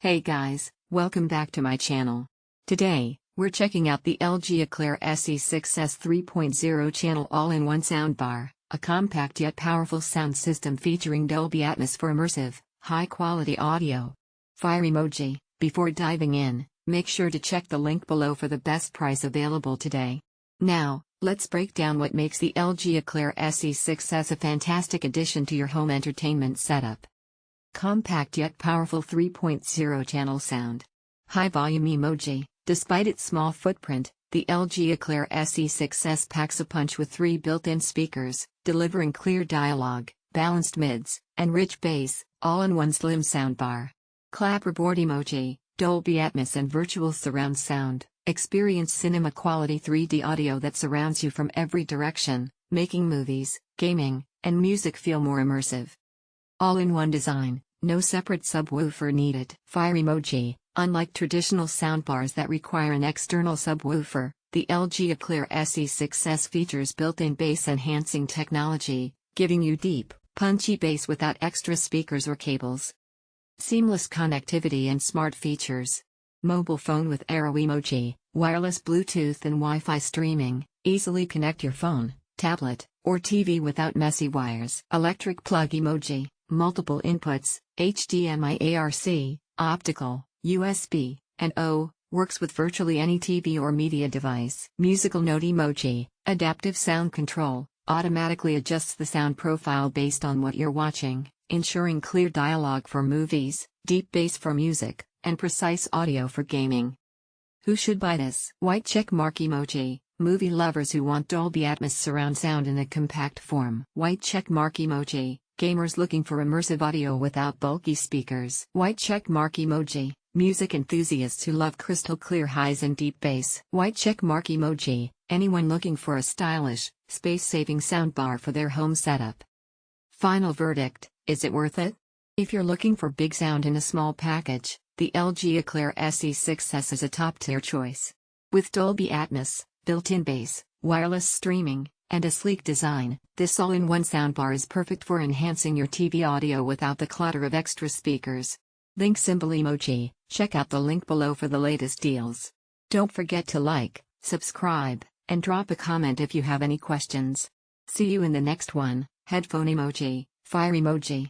Hey guys, welcome back to my channel. Today, we're checking out the LG Eclair SE6S 3.0 channel all-in-one soundbar, a compact yet powerful sound system featuring Dolby Atmos for immersive, high-quality audio. Fire emoji. Before diving in, make sure to check the link below for the best price available today. Now, let's break down what makes the LG Eclair SE6S a fantastic addition to your home entertainment setup. Compact yet powerful 3.0 channel sound. High volume emoji. Despite its small footprint, the LG Eclair SE6S packs a punch with 3 built-in speakers, delivering clear dialogue, balanced mids, and rich bass, all in one slim soundbar. Clapperboard emoji. Dolby Atmos and virtual surround sound. Experience cinema-quality 3D audio that surrounds you from every direction, making movies, gaming, and music feel more immersive. All-in-one design. No separate subwoofer needed. Fire emoji. Unlike traditional soundbars that require an external subwoofer, the LG Eclair SE6S features built-in bass-enhancing technology, giving you deep, punchy bass without extra speakers or cables. Seamless connectivity and smart features. Mobile phone with arrow emoji, wireless Bluetooth and Wi-Fi streaming. Easily connect your phone, tablet, or TV without messy wires. Electric plug emoji. Multiple inputs, HDMI ARC, optical, USB, and O, works with virtually any TV or media device. Musical note emoji. Adaptive sound control, automatically adjusts the sound profile based on what you're watching, ensuring clear dialogue for movies, deep bass for music, and precise audio for gaming. Who should buy this? White check mark emoji. Movie lovers who want Dolby Atmos surround sound in a compact form. White check mark emoji. Gamers looking for immersive audio without bulky speakers. White check mark emoji. Music enthusiasts who love crystal clear highs and deep bass. White check mark emoji. Anyone looking for a stylish, space-saving soundbar for their home setup. Final verdict, is it worth it? If you're looking for big sound in a small package, the LG Eclair SE6S is a top-tier choice. With Dolby Atmos, built-in bass, wireless streaming, and a sleek design, this all-in-one soundbar is perfect for enhancing your TV audio without the clutter of extra speakers. Link symbol emoji. Check out the link below for the latest deals. Don't forget to like, subscribe, and drop a comment if you have any questions. See you in the next one. Headphone emoji, fire emoji.